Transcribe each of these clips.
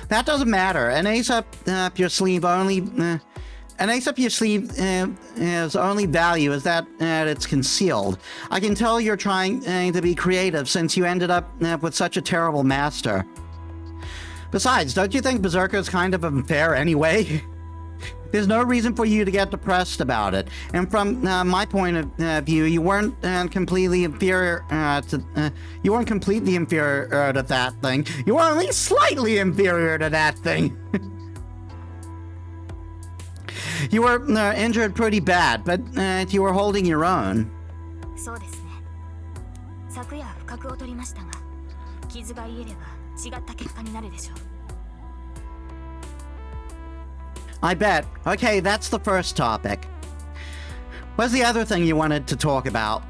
That doesn't matter. An ace up your sleeve only... an ace up your sleeve is only value is that it's concealed. I can tell you're trying to be creative since you ended up with such a terrible master. Besides, don't you think Berserker is kind of unfair anyway? There's no reason for you to get depressed about it. And from my point of view, you weren't completely inferior to... you weren't completely inferior to that thing. You were only slightly inferior to that thing. You were injured pretty bad, but you were holding your own. I bet. Okay, that's the first topic. What's the other thing you wanted to talk about?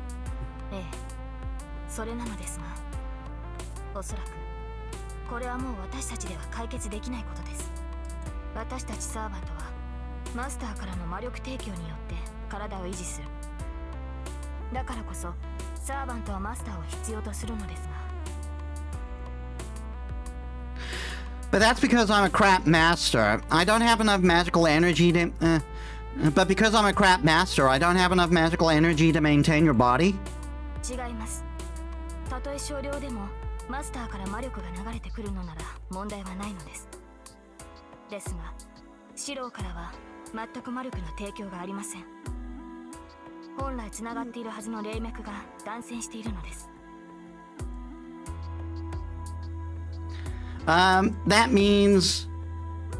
But that's because I'm a crap master. I don't have enough magical energy to... but because I'm a crap master, I don't have enough magical energy to maintain your body? That means...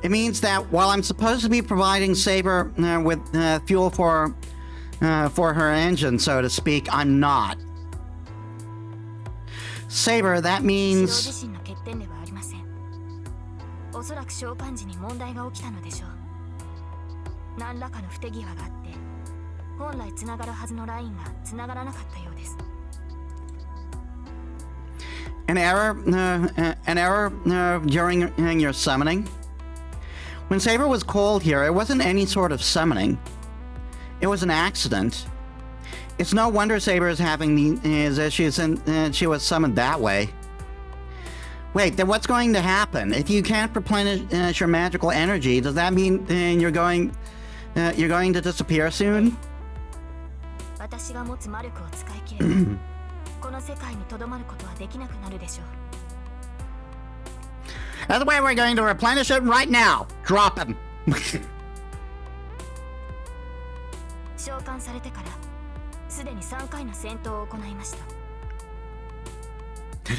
It means that while I'm supposed to be providing Saber with fuel for her engine, so to speak, I'm not. Saber, that means... An error during your summoning? When Saber was called here, it wasn't any sort of summoning. It was an accident. It's no wonder Saber is having these issues and she was summoned that way. Wait, then what's going to happen? If you can't replenish your magical energy, does that mean you're going to disappear soon? That's the way we're going to replenish it right now. Drop him.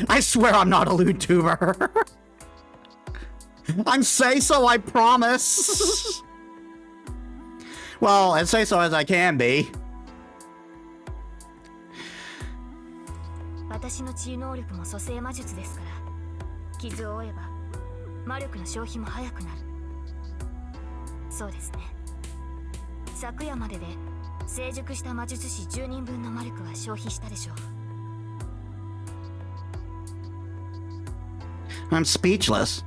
I swear I'm not a YouTuber. I'm say-so, I promise. Well, as say-so as I can be. I'm speechless.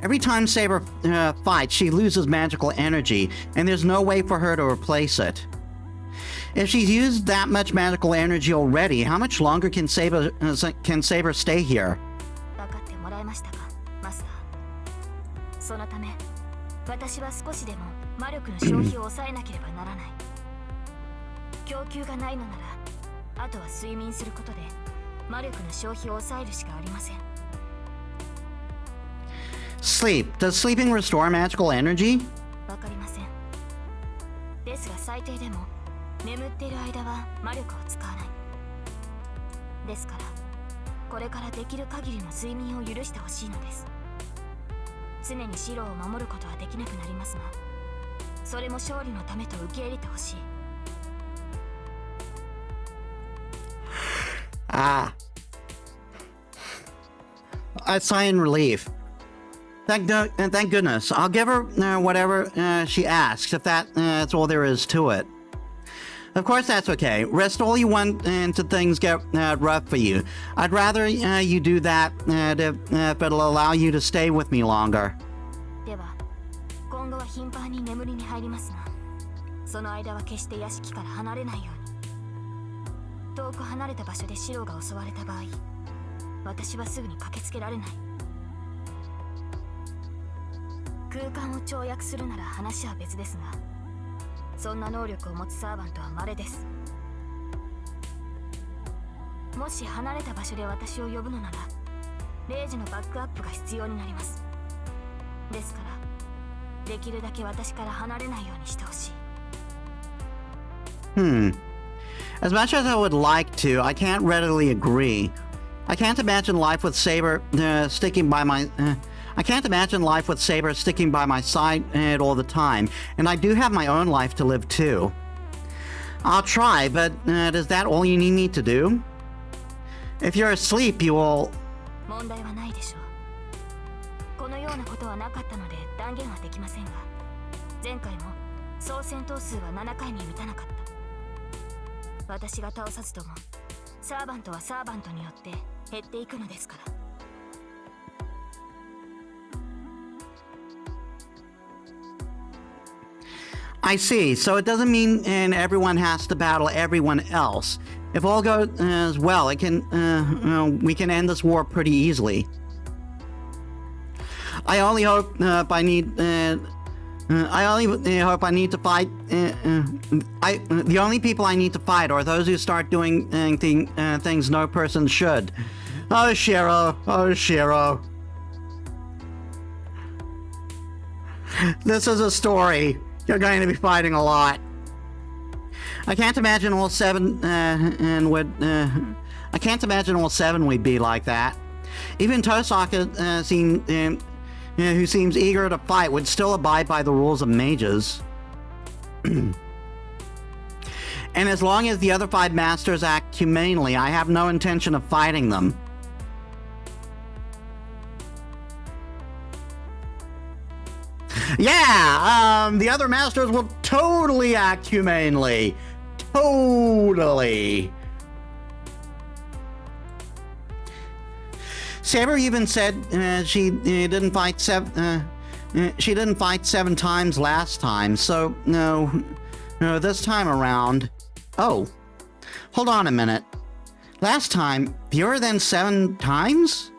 Every time Saber fights, she loses magical energy, and there's no way for her to replace it. If she's used that much magical energy already, how much longer can Saber stay here? Sleep. Does sleeping restore magical energy? I sigh in relief. Thank goodness. I'll give her whatever she asks, if that's all there is to it. Of course that's okay. Rest all you want until things get rough for you. I'd rather you do that if it'll allow you to stay with me longer. 空間を跳躍するなら話は別ですが、そんな能力を持つサーバントは稀です。もし離れた場所で私を呼ぶのなら、0時のバックアップが必要になります。ですから、できるだけ私から離れないようにしてほしい。As much as I would like to, I can't readily agree. I can't imagine life with Saber sticking by my... I can't imagine life with Saber sticking by my side all the time, and I do have my own life to live too. I'll try, but is that all you need me to do? If you're asleep, you will... 問題はないでしょう。このようなことはなかったので断言はできませんが、前回も総戦闘数は7回に満たなかった。私が倒さずとも、サーバントはサーバントによって減っていくのですから。I see. So it doesn't mean everyone has to battle everyone else. If all goes well, it can we can end this war pretty easily. I only hope I need to fight. The only people I need to fight are those who start doing things no person should. Oh, Shiro. Oh, Shiro. This is a story. You're going to be fighting a lot. I can't imagine all seven I can't imagine all seven would be like that. Even Tosaka, who seems eager to fight, would still abide by the rules of mages. And as long as the other 5 masters act humanely, I have no intention of fighting them. Yeah, the other masters will totally act humanely. Totally. Saber even said she didn't fight 7 times last time, so no, this time around. Oh, hold on a minute. Last time, fewer than 7 times?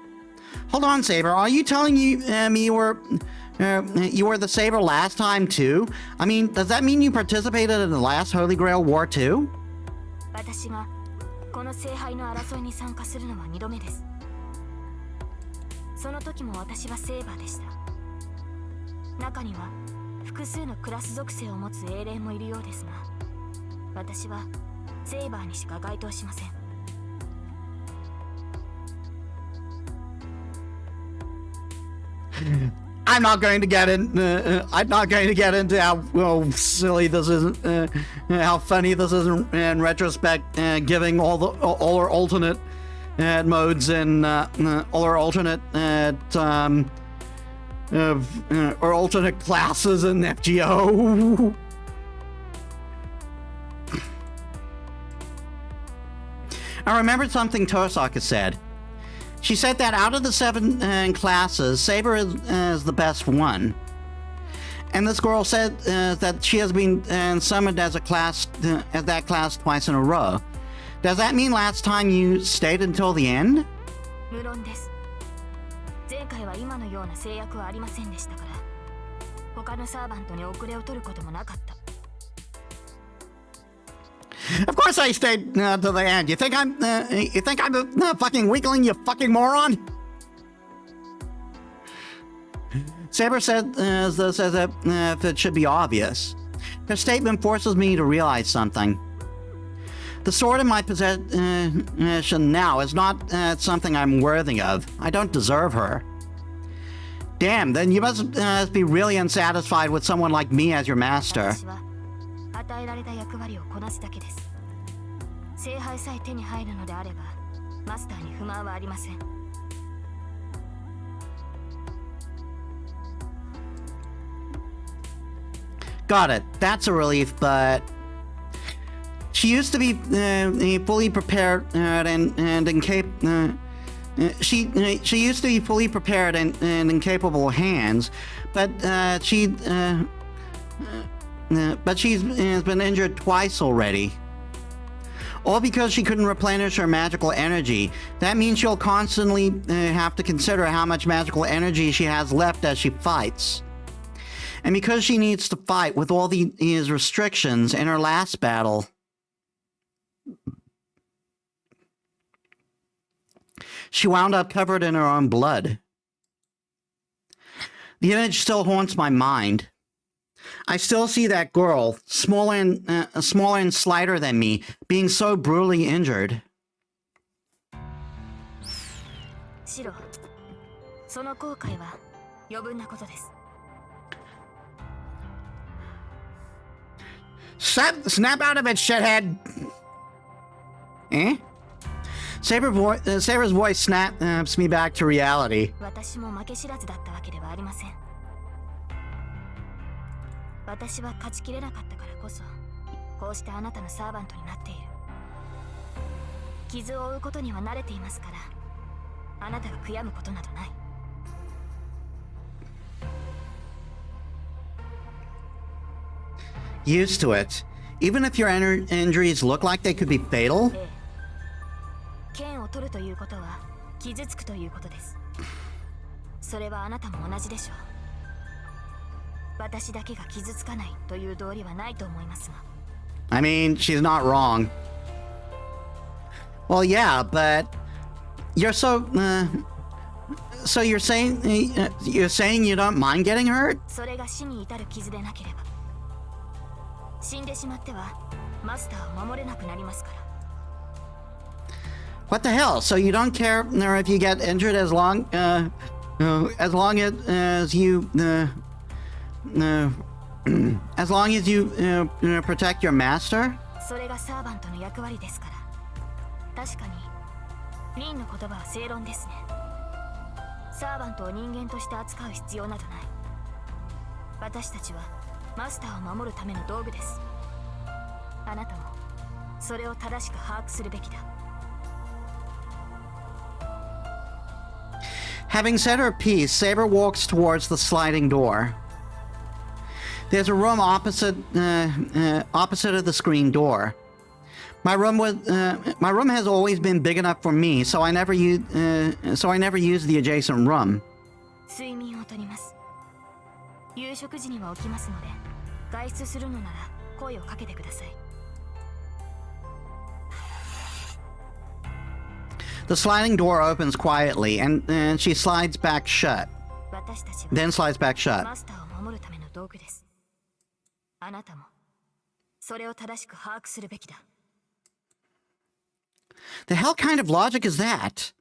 Hold on, Saber. Are you telling me you were the Saber last time too? I mean, does that mean you participated in the last Holy Grail War too? 私がこの聖杯の争いに参加するのは2度目です。その時も私はセーバーでした。中には複数のクラス属性を持つ英霊もいるようですが、私はセーバーにしか該当しません。I'm not going to get into how silly this is, how funny this is in retrospect, giving all our alternate modes and all our alternate or alternate classes in FGO. I remembered something Tosaka said. She said that out of the 7 classes, Saber is the best one. And this girl said that she has been summoned as that class twice in a row. Does that mean last time you stayed until the end? 無論です。前回は今のような制約はありませんでしたから、他のサーバントに遅れを取ることもなかった。Of course I stayed to the end. You think I'm a fucking weakling, you fucking moron? Saber said this as if it should be obvious. Her statement forces me to realize something. The sword in my possession now is not something I'm worthy of. I don't deserve her. Damn, then you must be really unsatisfied with someone like me as your master. 与えられた役割をこなすだけです。聖杯さえ手に入るのであれば、マスターに不満はありません。Got it. That's a relief, but she used to be fully prepared and incapable. She used to be fully prepared and in capable hands, but she's been injured twice already. All because she couldn't replenish her magical energy. That means she'll constantly have to consider how much magical energy she has left as she fights. And because she needs to fight with all these restrictions in her last battle, she wound up covered in her own blood. The image still haunts my mind. I still see that girl, smaller and slighter than me, being so brutally injured. シロ、その後悔は余分なことです。 Snap out of it, shithead! Eh? Saber's voice snaps me back to reality. 私も負け知らずだったわけではありません。私は勝ちきれなかったからこそ、こうしてあなたのサーバントになっている。傷を負うことには慣れていますから、あなたが悔やむことなどない。Used to it. Even if your injuries look like they could be fatal? ええ、剣を取るということは傷つくということです。それはあなたも同じでしょう。私だけが傷つかないという道理はないと思いますが。I mean, she's not wrong. Well, yeah, but you're so you're saying you don't mind getting hurt? それが死に至る傷でなければ、死んでしまってはマスターを守れなくなりますから。What the hell? So you don't care if you get injured as long as you as long as you protect your master? それがサーバントの役割ですから。確かにリンの言葉は正論ですね。サーバントを人間として扱う必要などない。私たちはマスターを守るための道具です。あなたもそれを正しく把握するべきだ。Having said her piece, Saber walks towards the sliding door. There's a room opposite of the screen door. My room has always been big enough for me, so I never used the adjacent room. 睡眠をとります。夕食時には起きますので、外出するのなら声をかけてください。The sliding door opens quietly, and she slides back shut. 私たちは Then slides back shut. マスターを守るための道具です。あなたもそれを正しく把握するべきだ。The hell kind of logic is that?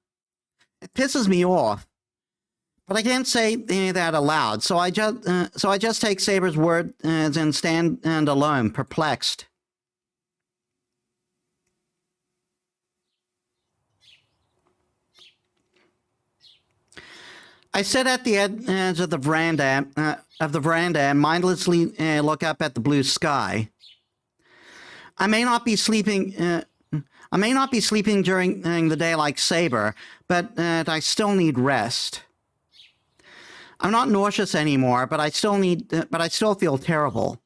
It pisses me off. But I can't say that aloud, so I just take Saber's word and stand alone, perplexed. I sit at the edge of the veranda and mindlessly look up at the blue sky. I may not be sleeping during the day like Saber, but I still need rest. I'm not nauseous anymore, but I still feel terrible.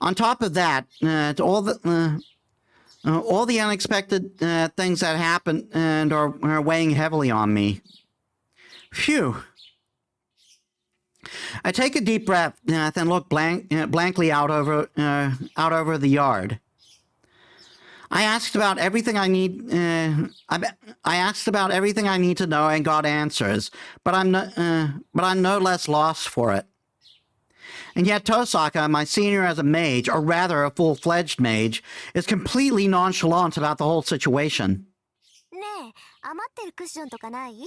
On top of that, all the unexpected things that happened and are weighing heavily on me. Phew. I take a deep breath, then look blankly out over the yard. I asked about everything I need. I asked about everything I need to know and got answers, but I'm no less lost for it. And yet Tosaka, my senior as a mage, or rather a full-fledged mage, is completely nonchalant about the whole situation. ねえ、余ってるクッションとかない？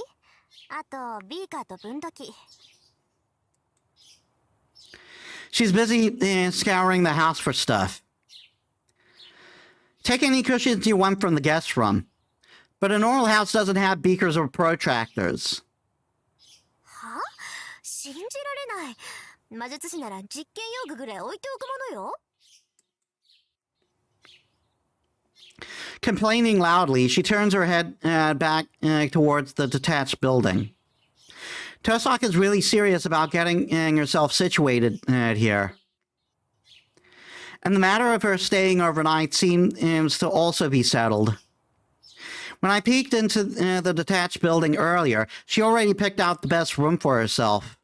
あとビーカーと分度器。She's busy scouring the house for stuff. Take any cushions you want from the guest room. But a normal house doesn't have beakers or protractors. は？信じられない。魔術師なら実験用具ぐらい置いておくものよ。Complaining loudly, she turns her head back towards the detached building. Tosaka is really serious about getting herself situated here. And the matter of her staying overnight seems to also be settled. When I peeked into the detached building earlier, she already picked out the best room for herself.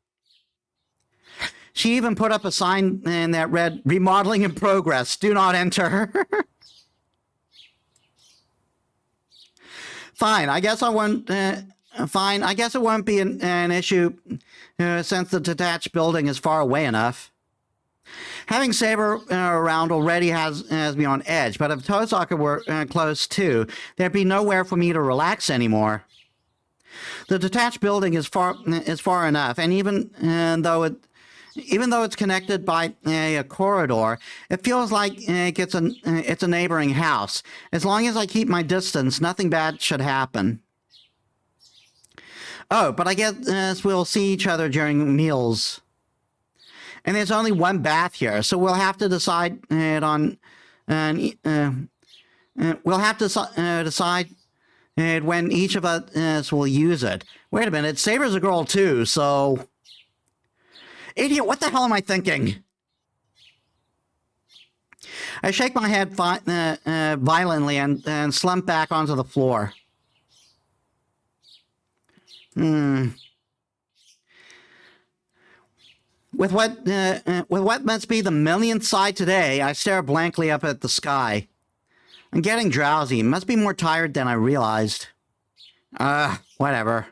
She even put up a sign that read, "Remodeling in progress, do not enter." Fine, I guess I won't. Fine, I guess it won't be an issue since the detached building is far away enough. Having Saber around already has me on edge, but if Tosaka were close too, there'd be nowhere for me to relax anymore. The detached building is far enough, and even though it's connected by a corridor, it feels like it's a neighboring house. As long as I keep my distance, nothing bad should happen. Oh, but I guess we'll see each other during meals. And there's only one bath here, so we'll have to decide decide when each of us will use it. Wait a minute, Saber's a girl too, so... Idiot, what the hell am I thinking? I shake my head violently and slump back onto the floor. With what must be the millionth sigh today, I stare blankly up at the sky. I'm getting drowsy. Must be more tired than I realized. Whatever.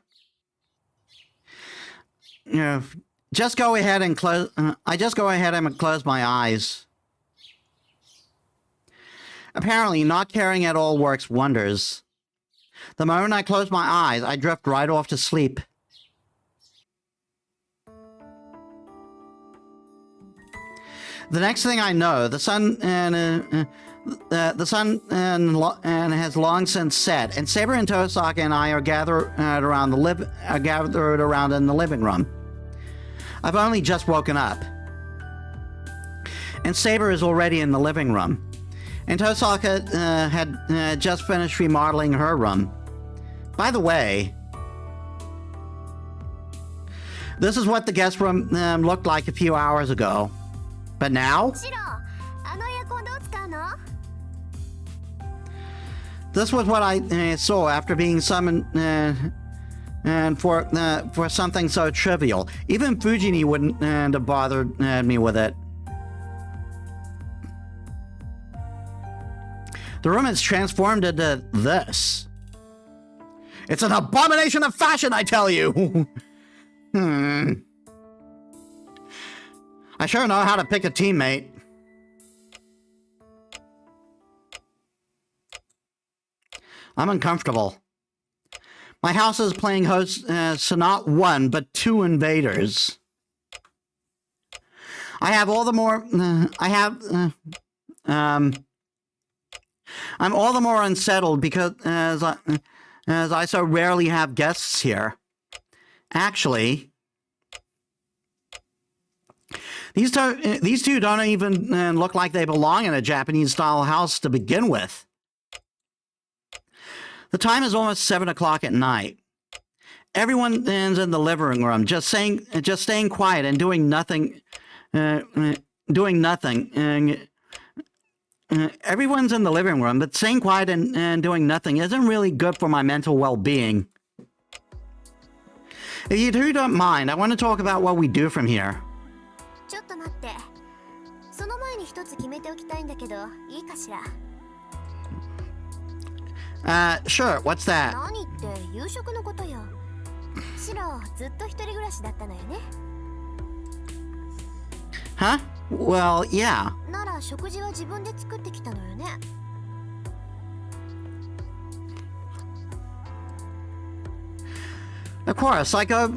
Just go ahead and close. I just go ahead and close my eyes. Apparently, not caring at all works wonders. The moment I close my eyes, I drift right off to sleep. The next thing I know, the sun has long since set, and Saber and Tosaka and I are gathered around in the living room. I've only just woken up, and Saber is already in the living room, and Tosaka had just finished remodeling her room. By the way, this is what the guest room looked like a few hours ago. But now? This was what I saw after being summoned and for something so trivial. Even Fujini wouldn't have bothered me with it. The room is transformed into this. It's an abomination of fashion, I tell you! I sure know how to pick a teammate. I'm uncomfortable. My house is playing host to not one, but two invaders. I have all the more... I'm all the more unsettled because as I so rarely have guests here. Actually... These two don't even look like they belong in a Japanese-style house to begin with. The time is almost 7 o'clock at night. Everyone is in the living room, just staying quiet and doing nothing. Everyone's in the living room, but staying quiet and doing nothing isn't really good for my mental well-being. If you two don't mind, I want to talk about what we do from here. ちょっと待って。その前に一つ決めておきたいんだけど、いいかしら。Sure, what's that? 何って夕食のことよ。シロ、ずっと一人暮らしだったのよね。Huh? Well, yeah. なら食事は自分で作ってきたのよね。Of course, I go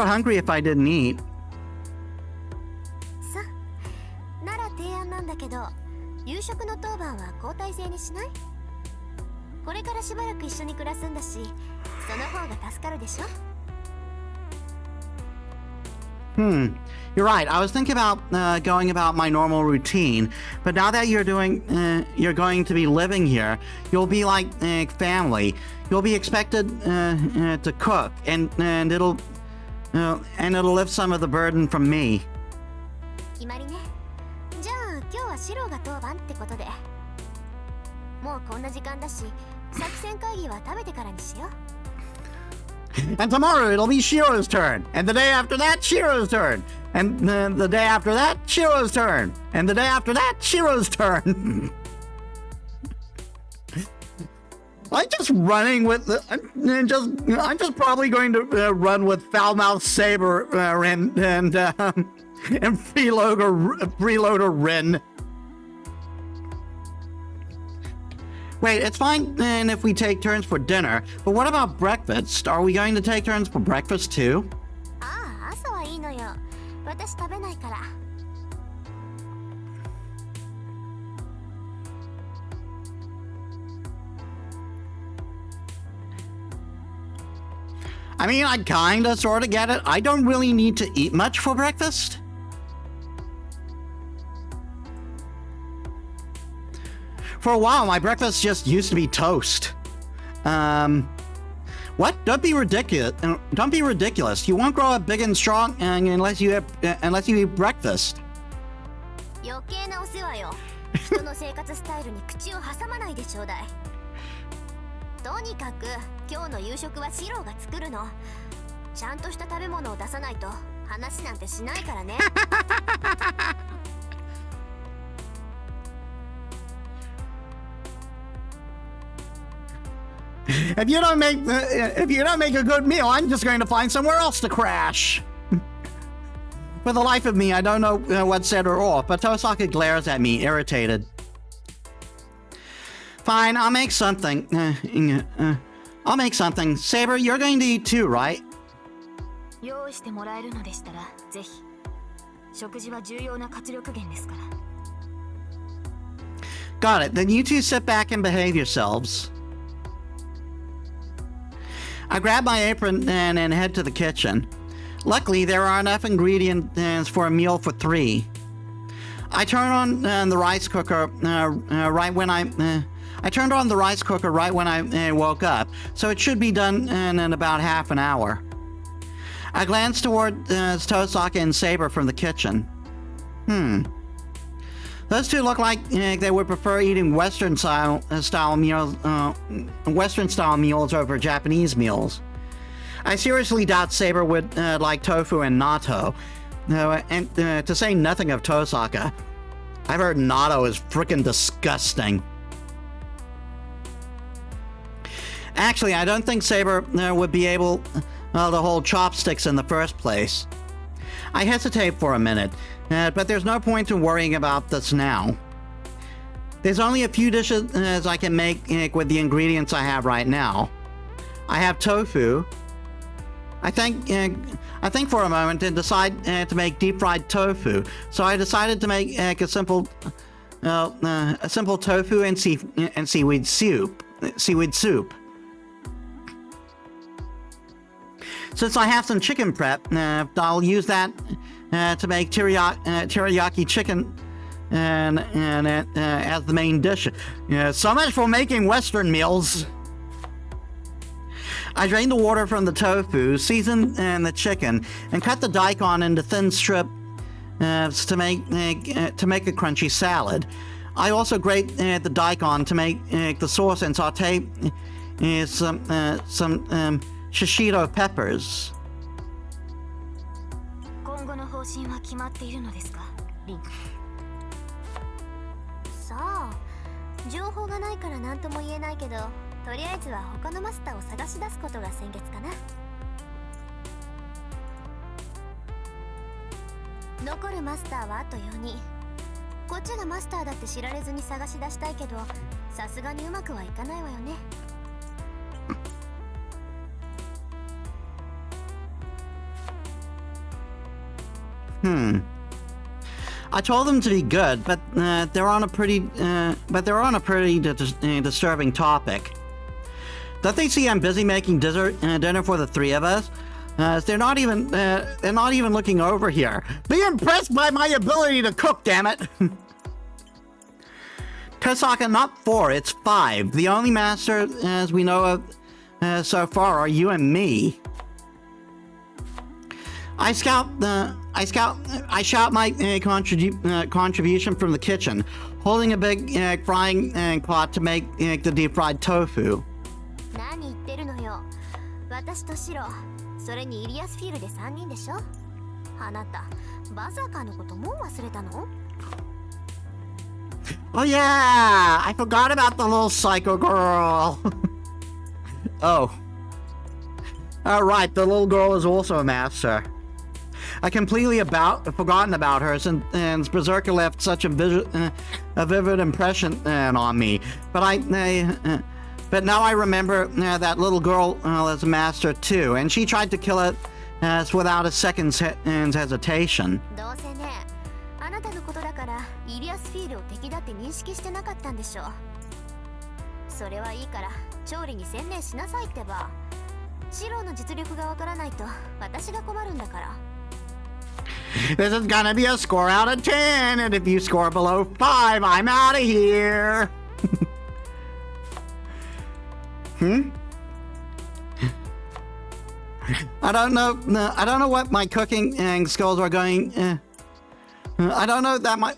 hungry if I didn't eat. さ、なら提案なんだけど、夕食の当番は交代制にしない？これからしばらく一緒に暮らすんだし、その方が助かるでしょ？You're right. I was thinking about going about my normal routine, but now that you're going to be living here, you'll be like family. You'll be expected to cook, and it'll lift some of the burden from me. 決まりね。じゃあ今日はシロが当番ってことで。もうこんな時間だし、作戦会議は食べてからにしよ And tomorrow it'll be Shiro's turn. And the day after that, Shiro's turn. And the day after that, Shiro's turn. And the day after that, Shiro's turn. I'm just running with I'm just probably going to run with Foulmouth Saber and Freeloader Rin. Wait, it's fine and if we take turns for dinner, but what about breakfast? Are we going to take turns for breakfast too? ああ、朝はいいのよ。私食べないから。I mean, I kinda sorta get it. I don't really need to eat much for breakfast. For a while, my breakfast just used to be toast. What? Don't be ridiculous. Don't be ridiculous. You won't grow up big and strong unless you eat breakfast. 余計なお世話よ。人の生活スタイルに口を挟まないでちょうだい。とにかく今日の夕食はシローが作るの。ちゃんとした食べ物を出さないと話なんてしないからね。If you don't make a good meal, I'm just going to find somewhere else to crash. For the life of me, I don't know what set her off, but Tosaka glares at me, irritated. Fine, I'll make something. I'll make something. Saber, you're going to eat too, right? 用意してもらえるのでしたらぜひ。食事は重要な活力源ですから。Got it. Then you two sit back and behave yourselves. I grab my apron and head to the kitchen. Luckily, there are enough ingredients for a meal for 3. I turn on the rice cooker right when I turned on the rice cooker right when I woke up, so it should be done in about half an hour. I glance toward Tosaka and Saber from the kitchen. Those two look like they would prefer eating Western style meals over Japanese meals. I seriously doubt Saber would like tofu and natto, and to say nothing of Tosaka. I've heard natto is frickin' disgusting. Actually, I don't think Saber would be able to hold chopsticks in the first place. I hesitate for a minute, but there's no point in worrying about this now. There's only a few dishes I can make with the ingredients I have right now. I have tofu. I think for a moment and decide to make deep-fried tofu. So I decided to make a simple tofu and seaweed soup. Since I have some chicken prep, I'll use that to make teriyaki chicken as the main dish. So much for making Western meals. I drain the water from the tofu, season the chicken, and cut the daikon into thin strips to make a crunchy salad. I also grate the daikon to make the sauce and saute some shishito peppers. 今後の方針は決まっているのですか、リン。さあ、情報がないから何とも言えないけど、とりあえずは他のマスターを探し出すことが先決かな。残るマスターはあと4人。こっちがマスターだって知られずに探し出したいけど、さすがにうまくはいかないわよね。I told them to be good, but they're on a pretty disturbing topic. Don't they see I'm busy making dinner for the 3 of us? They're not even looking over here. Be impressed by my ability to cook, damn it! Tosaka, not 4, it's 5. The only master, as we know of so far, are you and me. I shout my contribution from the kitchen, holding a big frying pot to make the deep fried tofu. 何言ってるのよ。私私とシロ、それにイリアスフィールで3人でしょ。あなたバーサーカーのこともう忘れたの？ Oh yeah, I forgot about the little psycho girl. Oh. Alright, the little girl is also a master. I completely forgotten about her since Berserker left such a vivid impression on me. But now I remember that little girl as a master too, and she tried to kill it without a second's hesitation. どうせね、あなたのことだからイリアスフィールを敵だって認識してなかったんでしょ。それはいいから調理に専念しなさいってば。シロの実力がわからないと私が困るんだから。This is gonna be a score out of 10, and if you score below 5, I'm out of here. I don't know what my cooking skills are going. I don't know that my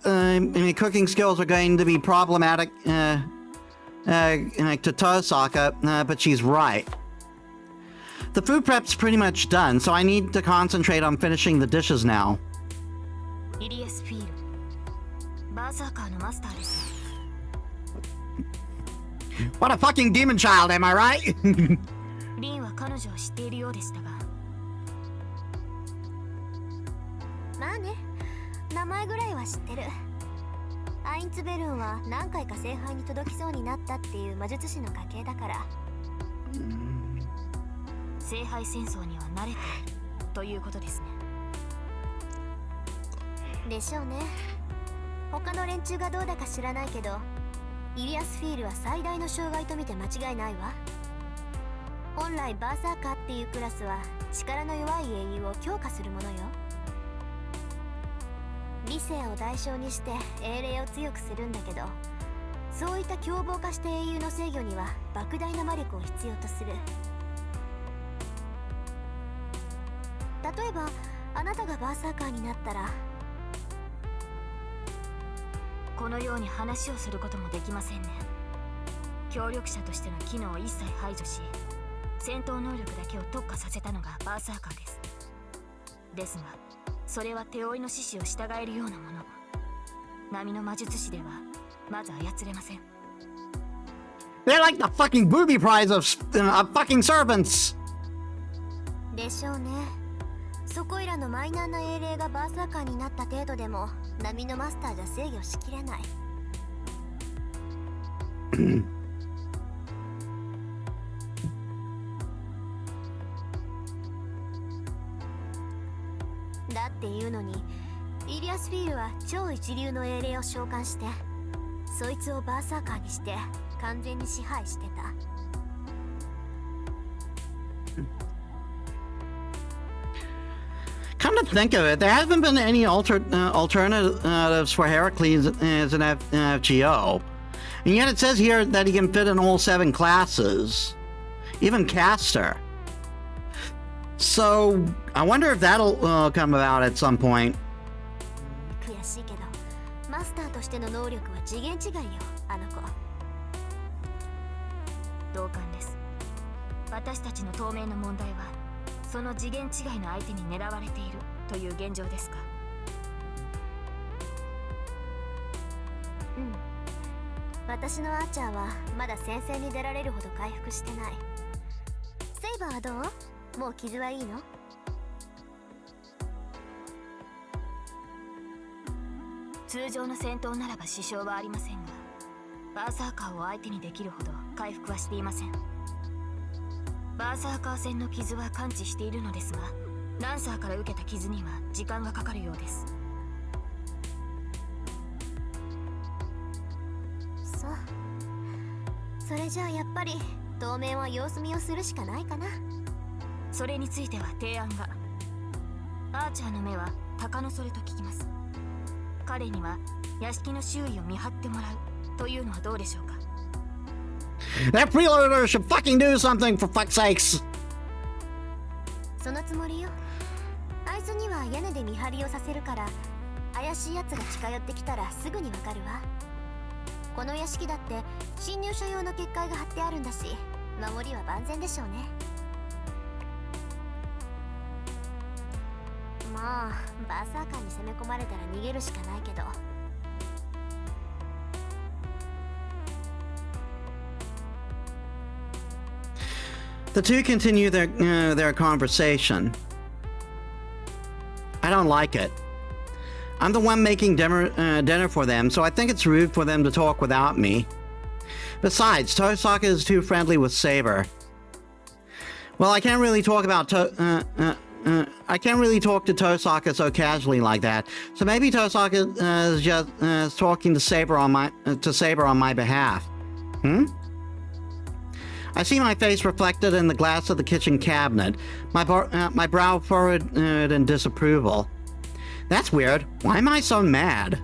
cooking skills are going to be problematic to Tosaka, but she's right. The food prep's pretty much done, so I need to concentrate on finishing the dishes now. イリアスフィール、バーサーカーのマスターです。 What a fucking demon child, am I right? リンは彼女を知っているようでしたが。まあね、名前ぐらいは知ってる。アインツベルンは何回か聖杯に届きそうになったっていう魔術師の家系だから。聖杯戦争には慣れているということですね。でしょうね。他の連中がどうだか知らないけど、イリアスフィールは最大の障害と見て間違いないわ。本来バーサーカーっていうクラスは力の弱い英雄を強化するものよ。理性を代償にして英霊を強くするんだけど、そういった凶暴化した英雄の制御には莫大な魔力を必要とする。例えばあなたがバーサーカーになったら、このように話をすることもできませんね。協力者としての機能を一切排除し、戦闘能力だけを特化させたのがバーサーカーです。ですがそれは手負いの獅子を従えるようなもの。波の魔術師ではまず操れません。 They're like the fucking booby prize of fucking servants. でしょうね。そこいらのマイナーな英霊がバーサーカーになった程度でも波のマスターじゃ制御しきれない。だっていうのにイリアスフィールは超一流の英霊を召喚して、そいつをバーサーカーにして完全に支配してた。Come to think of it, there haven't been any alternatives for Heracles as an FGO. And yet it says here that he can fit in all 7 classes. Even caster. So, I wonder if that'll come about at some point. 悔しいけど、マスターとしての能力は次元違いよ、あの子。同感です。私たちの当面の問題は、その次元違いの相手に狙われているという現状ですか。うん。私のアーチャーはまだ戦線に出られるほど回復してない。セイバーはどう？もう傷はいいの？通常の戦闘ならば支障はありませんが、バーサーカーを相手にできるほど回復はしていません。バーサーカー戦の傷は完治しているのですが、ランサーから受けた傷には時間がかかるようです。そう。それじゃあやっぱり当面は様子見をするしかないかな。それについては提案が。アーチャーの目は鷹のそれと聞きます。彼には屋敷の周囲を見張ってもらうというのはどうでしょうか。That freeloader should fucking do something, for fuck's sakes! そのつもりよ。あいつには屋根で見張りをさせるから、怪しい奴が近寄ってきたらすぐにわかるわ。この屋敷だって侵入者用の結界が張ってあるんだし、守りは万全でしょうね。まあバサーカーに攻め込まれたら逃げるしかないけど。The two continue their conversation. I don't like it. I'm the one making dinner for them, so I think it's rude for them to talk without me. Besides, Tosaka is too friendly with Saber. Well, I can't really talk about I can't really talk to Tosaka so casually like that. So maybe Tosaka is just talking to Saber on my behalf. I see my face reflected in the glass of the kitchen cabinet. My brow furrowed in disapproval. That's weird. Why am I so mad?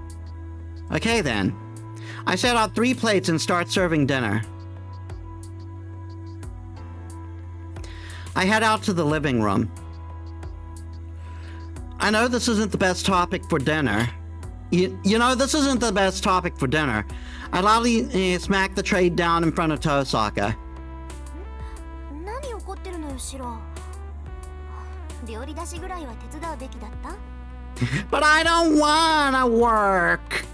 Okay then. I set out 3 plates and start serving dinner. I head out to the living room. I know this isn't the best topic for dinner. You know, this isn't the best topic for dinner. I loudly smack the tray down in front of Tosaka. 何怒ってるのよ、シロ。料理出しぐらいは手伝うべきだった？ But I don't wanna work.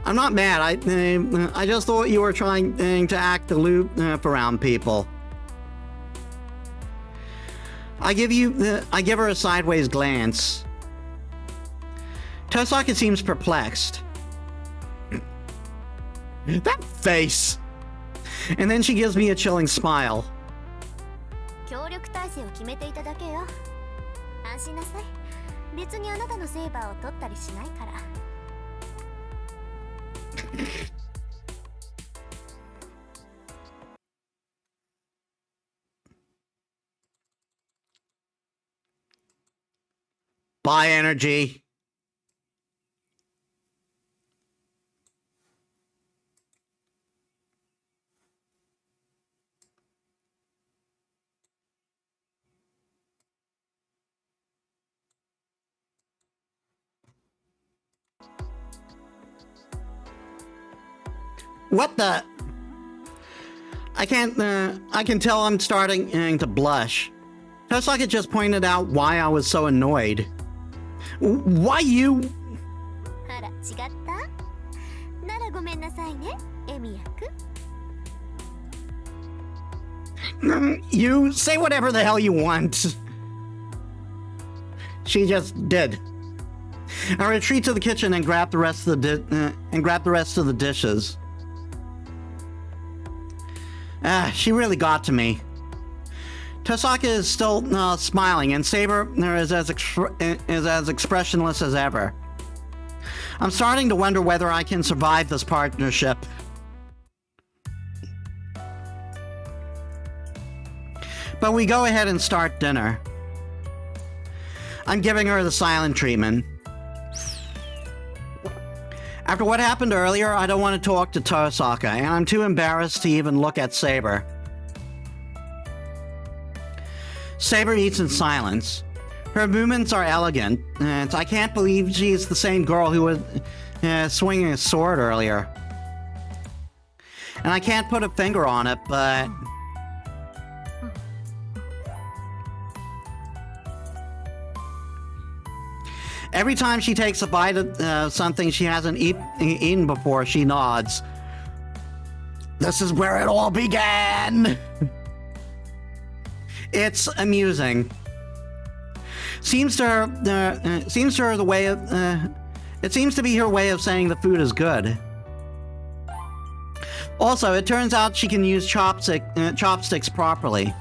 I'm not mad. I just thought you were trying to act aloof around people. I give her a sideways glance. Tosaka seems perplexed. That face! And then she gives me a chilling smile. 協力体制を決めていただけよ。安心なさい。別にあなたのセーバーを取ったりしないから。Bye, energy. What the? I can tell I'm starting to blush. Tosaka just pointed out why I was so annoyed. Why you? あら、違った？ならごめんなさいね、エミ役。You say whatever the hell you want. She just did. I retreat to the kitchen and grab the rest of the dishes. She really got to me. Tosaka is still smiling, and Saber is as expressionless as ever. I'm starting to wonder whether I can survive this partnership. But we go ahead and start dinner. I'm giving her the silent treatment. After what happened earlier, I don't want to talk to Tosaka, and I'm too embarrassed to even look at Saber. Saber eats in silence. Her movements are elegant, and I can't believe she's the same girl who was swinging a sword earlier. And I can't put a finger on it, but... Every time she takes a bite of something she hasn't eaten before, she nods. This is where it all began! It's amusing. Seems to be her way of saying the food is good. Also, it turns out she can use chopsticks properly.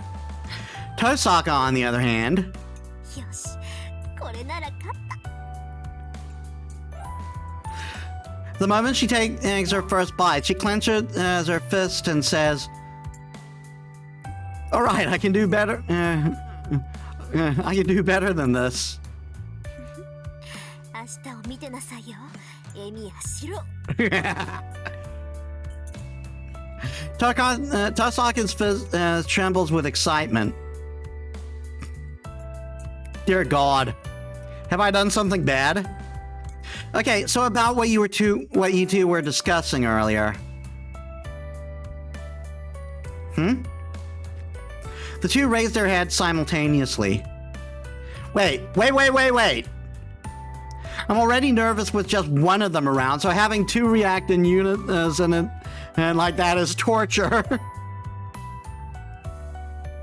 Tosaka, on the other hand... よし、これなら勝った。 The moment she takes her first bite, she clenches her fist and says, "All right, I can do better. I can do better than this." 明日を見てなさいよ、エミやシロ。Tosaka's fist trembles with excitement. Dear God, have I done something bad? Okay, so about what you two were discussing earlier. The two raised their heads simultaneously. Wait. I'm already nervous with just one of them around, so having two reacting units and like that is torture.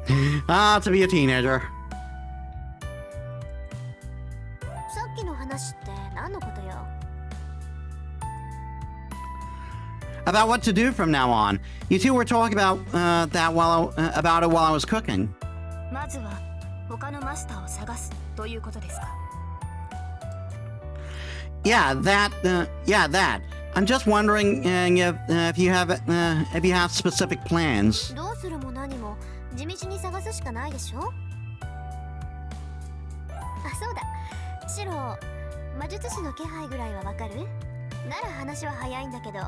To be a teenager. さっきの話って何のことよ？ About what to do from now on. You two were talking about about it while I was cooking. まずは他のマスターを探すということですか？ Yeah, that. I'm just wondering if you have specific plans. どうするも何も地道に探すしかないでしょ？あ、そうだ。シロ、魔術師の気配ぐらいはわかる？なら話は早いんだけど。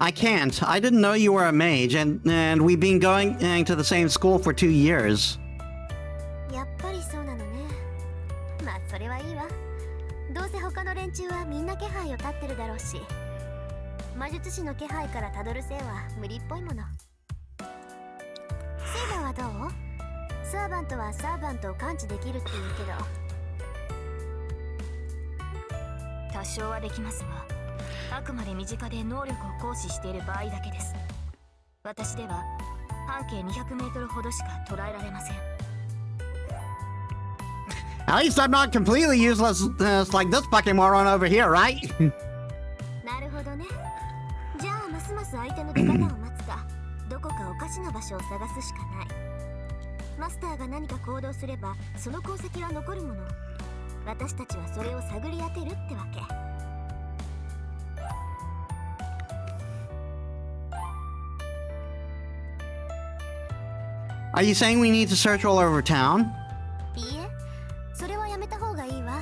I can't. I didn't know you were a mage, and we've been going to the same school for 2 years. やっぱりそうなのね。まあそれはいいわ。どうせ他の連中はみんな気配を立ってるだろうし、魔術師の気配からたどる線は無理っぽいもの。セイバーはどう？サーバントはサーバントを感知できるって言うけど。多少はできますが、あくまで身近で能力を行使している場合だけです。私では半径200メートルほどしか捉えられません。At least I'm not completely useless like this fucking moron over here, right? なるほどね。じゃあますます相手の出方を待つか、どこかおかしな場所を探すしかない。マスターが何か行動すればその功績は残るもの。私たちはそれを探り当てるってわけ。Are you saying we need to search all over town? いいえ、それはやめた方がいいわ。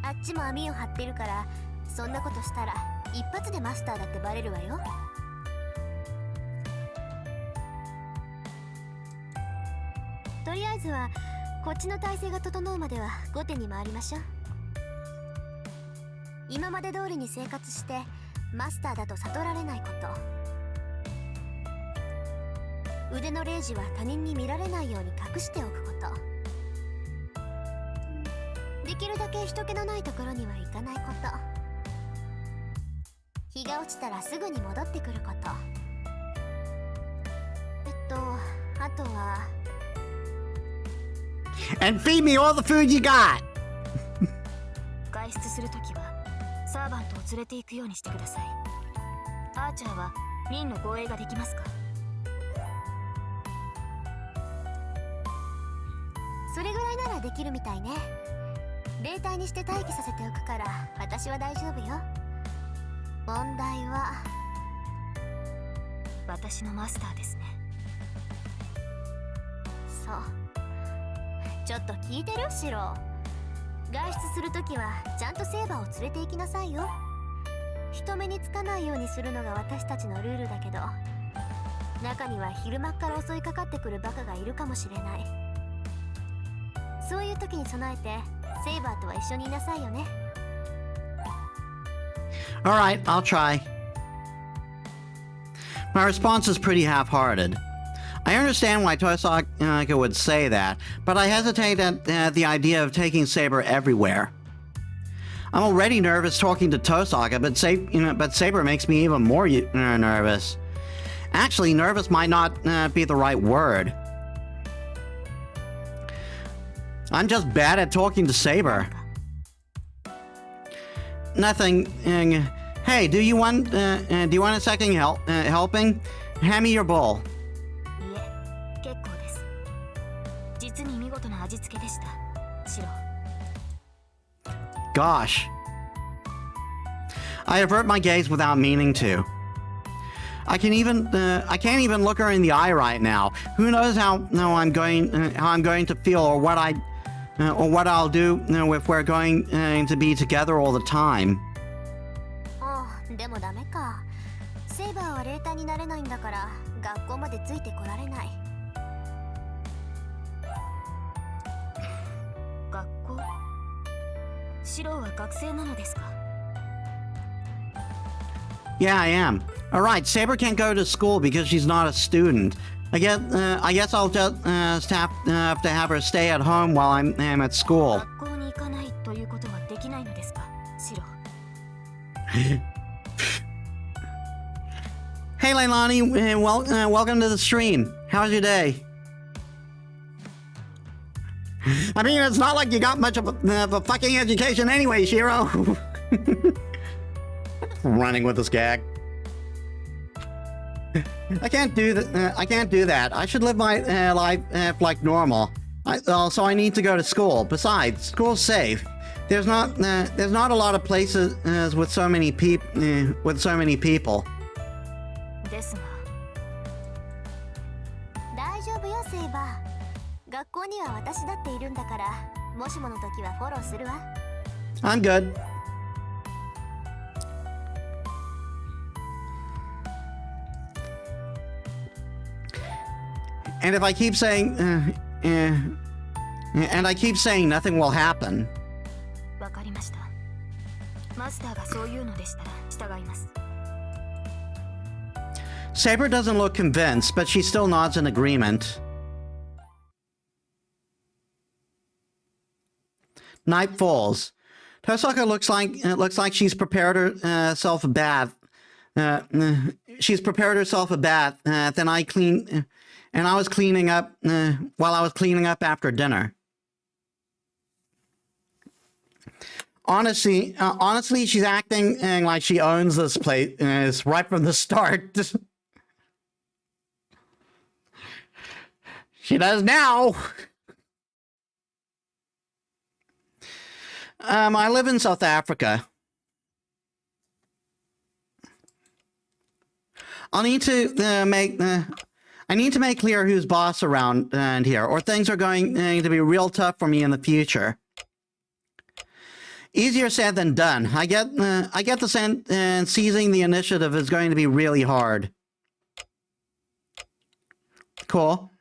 あっちも網を張ってるから、そんなことしたら一発でマスターだってバレるわよ。とりあえずはこっちの体制が整うまでは後手に回りましょう。今まで通りに生活してマスターだと悟られないこと、腕のレイジは他人に見られないように隠しておくこと、できるだけ人気のないところには行かないこと、日が落ちたらすぐに戻ってくること、あとは And feed me all the food you got! 外出するときはサーバントを連れて行くようにしてください。アーチャーはリンの護衛ができますか？それぐらいならできるみたいね。霊体にして待機させておくから私は大丈夫よ。問題は私のマスターですね。そう、ちょっと聞いてる？シロ、外出するときはちゃんとセーバーを連れて行きなさいよ。人目につかないようにするのが私たちのルールだけど、中には昼間っから襲いかかってくるバカがいるかもしれない。そういう時に備えてセイバーとは一緒にいなさいよね。 Alright, I'll try. My response is pretty half-hearted. I understand why Tosaka would say that, but I hesitate at the idea of taking Saber everywhere. I'm already nervous talking to Tosaka, but Saber makes me even more nervous. Actually, nervous might not be the right word. I'm just bad at talking to Saber. Nothing. Hey, do you want a second helping? Hand me your bowl. いえ、結構です。実に見事な味付けでした。シロ。Gosh. I avert my gaze without meaning to. I can't even look her in the eye right now. Who knows how I'm going to feel or what I'll do if we're going to be together all the time. ああ、でもダメか。セイバーは霊体になれないんだから学校までついてこられない。学校？シロは学生なのですか？ Yeah, I am. All right, Saber can't go to school because she's not a student. I guess I'll just have to have her stay at home while I'm at school. 学校に行かないということはできないのですか、シロ。Hey, Leilani, welcome to the stream. How's your day? I mean, it's not like you got much of a fucking education anyway, Shiro. Running with this gag. I can't do that. I can't do that. I should live my life like normal. So I need to go to school. Besides, school's safe. There's not a lot of places with so many people. ですが。大丈夫よセイバー。学校には私だっているんだから、もしもの時はフォローするわ。I'm good. And if I keep saying, and I keep saying nothing will happen. わかりました。マスターがそう言うのでしたら従います。Saber doesn't look convinced, but she still nods in agreement. Night falls. Tosaka looks like she's prepared herself a bath. She's prepared herself a bath. Then I was cleaning up while I was cleaning up after dinner. Honestly, she's acting like she owns this place right from the start. She does now. I live in South Africa. I need to make clear who's boss around here, or things are going to be real tough for me in the future. Easier said than done. I get the sense seizing the initiative is going to be really hard. Cool.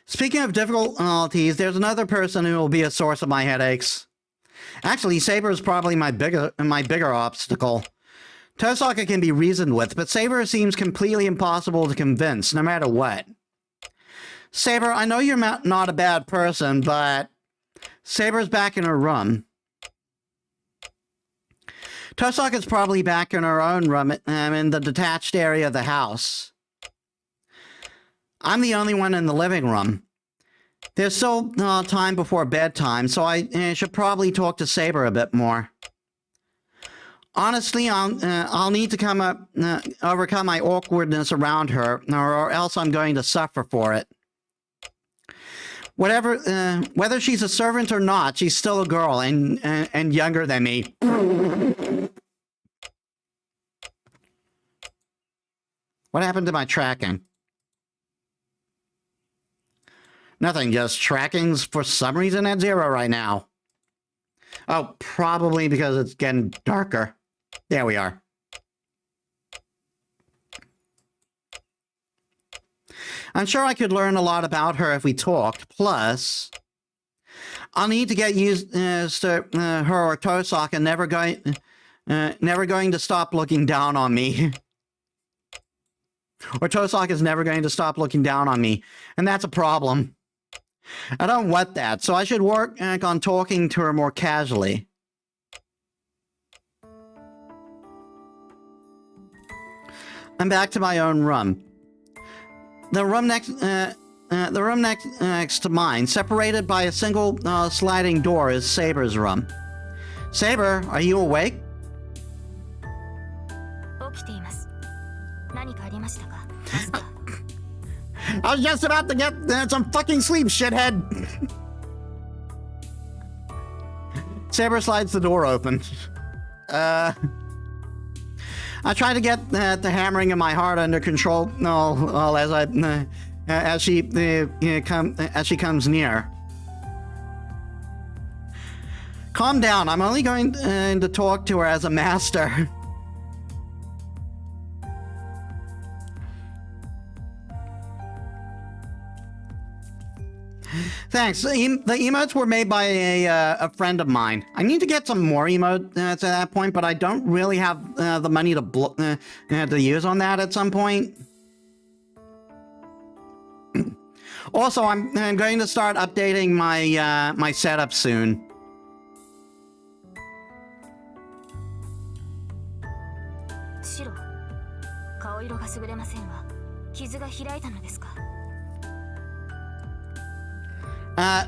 Speaking of difficulties, there's another person who will be a source of my headaches. Actually, Saber is probably my bigger obstacle. Tosaka can be reasoned with, but Saber seems completely impossible to convince, no matter what. Saber, I know you're not a bad person, but Saber's back in her room. Tosaka's probably back in her own room in the detached area of the house. I'm the only one in the living room. There's still time before bedtime, so I should probably talk to Saber a bit more. Honestly, I'll need to overcome my awkwardness around her, or else I'm going to suffer for it. Whether she's a servant or not, she's still a girl and younger than me. What happened to my tracking? Nothing, just tracking's for some reason at 0 right now. Oh, probably because it's getting darker. There we are. I'm sure I could learn a lot about her if we talked. Plus, I'll need to get used to her or Tosaka never going to stop looking down on me. Or Tosaka's never going to stop looking down on me. And that's a problem. I don't want that, so I should work on talking to her more casually. I'm back to my own room. The room next to mine, separated by a single sliding door, is Saber's room. Saber, are you awake? 起きています。何かありましたか、マスター。I was just about to get some fucking sleep, shithead. Saber slides the door open. I try to get the hammering in my heart under control as she comes near. Calm down. I'm only going to talk to her as a master. Thanks. The emotes were made by a friend of mine. I need to get some more emotes at that point, but I don't really have the money to use on that at some point. Also, I'm going to start updating my my setup soon. Shiro, 顔色が優れませんが、傷が開いたのですか?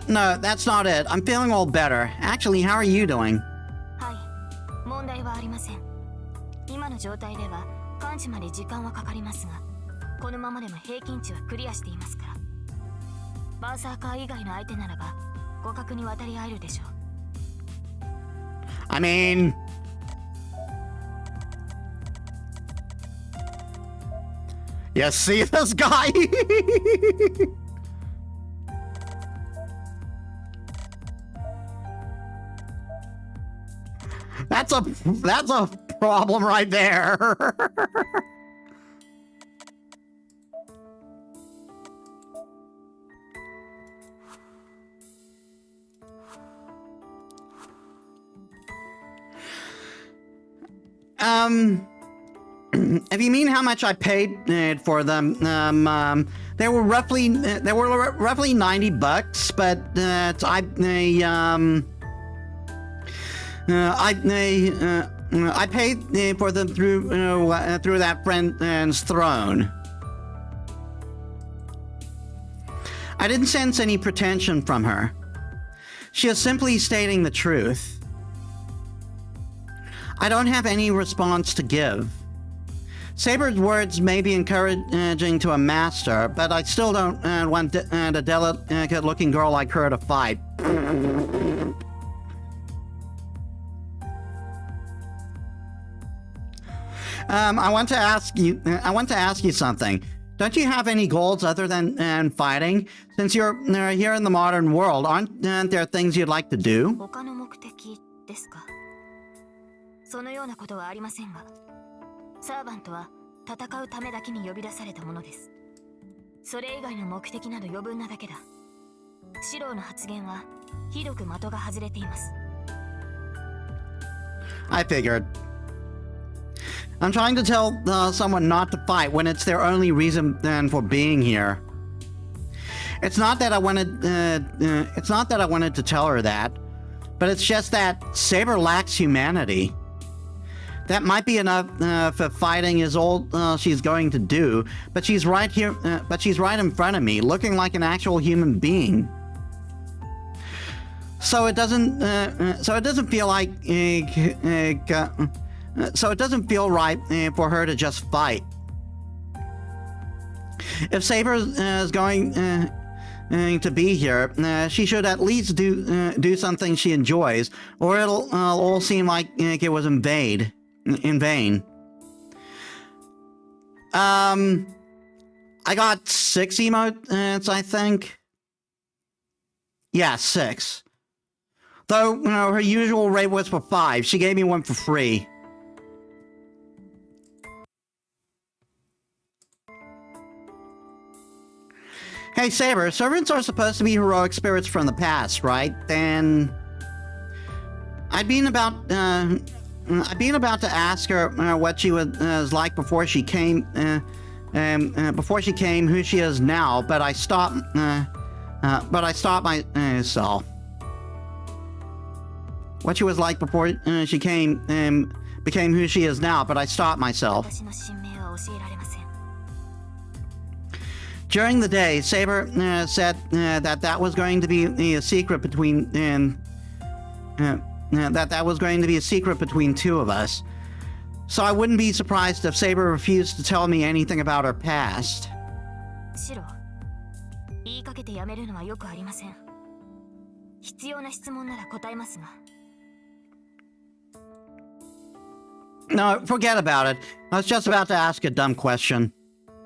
No, that's not it. I'm feeling all better. Actually, how are you doing? はい、問題はありません。今の状態では完治まで時間はかかりますが、このままでも平均値はクリアしていますから。バーサーカー以外の相手ならば互角に渡り合えるでしょう。I mean, you see this guy? That's a problem right there. If you mean how much I paid for them, they were roughly $90, but I paid for them through that friend's throne. I didn't sense any pretension from her. She is simply stating the truth. I don't have any response to give. Saber's words may be encouraging to a master, but I still don't want a delicate-looking girl like her to fight. I want to ask you something. Don't you have any goals other than fighting? Since you're here in the modern world, aren't there things you'd like to do? 他の目的ですか? そのようなことはありませんが、サーバントは戦うためだけに呼び出されたものです。それ以外の目的など余分なだけだ。シローの発言はひどく的が外れています。I figured. I'm trying to tell someone not to fight when it's their only reason for being here. It's not that I wanted to tell her that, but it's just that Saber lacks humanity. That might be enough if fighting is all she's going to do, but she's right here. But she's right in front of me, looking like an actual human being. So it doesn't feel like. So it doesn't feel right for her to just fight. If Saber is going to be here, she should at least do something she enjoys, or it'll all seem like it was in vain. I got 6 emotes, I think. Yeah, 6. Though, her usual rate was for 5. She gave me one for free. Hey, Saber, servants are supposed to be heroic spirits from the past, right? Then I'd been about to ask her what she was like before she came, who she is now, but I stopped myself. What she was like before she became who she is now, but I stopped myself. During the day, Saber said that was going to be a secret between that was going to be a secret between two of us. So I wouldn't be surprised if Saber refused to tell me anything about her past. シロ、言いかけてやめるのはよくありません。必要な質問なら答えますが。No, forget about it. I was just about to ask a dumb question.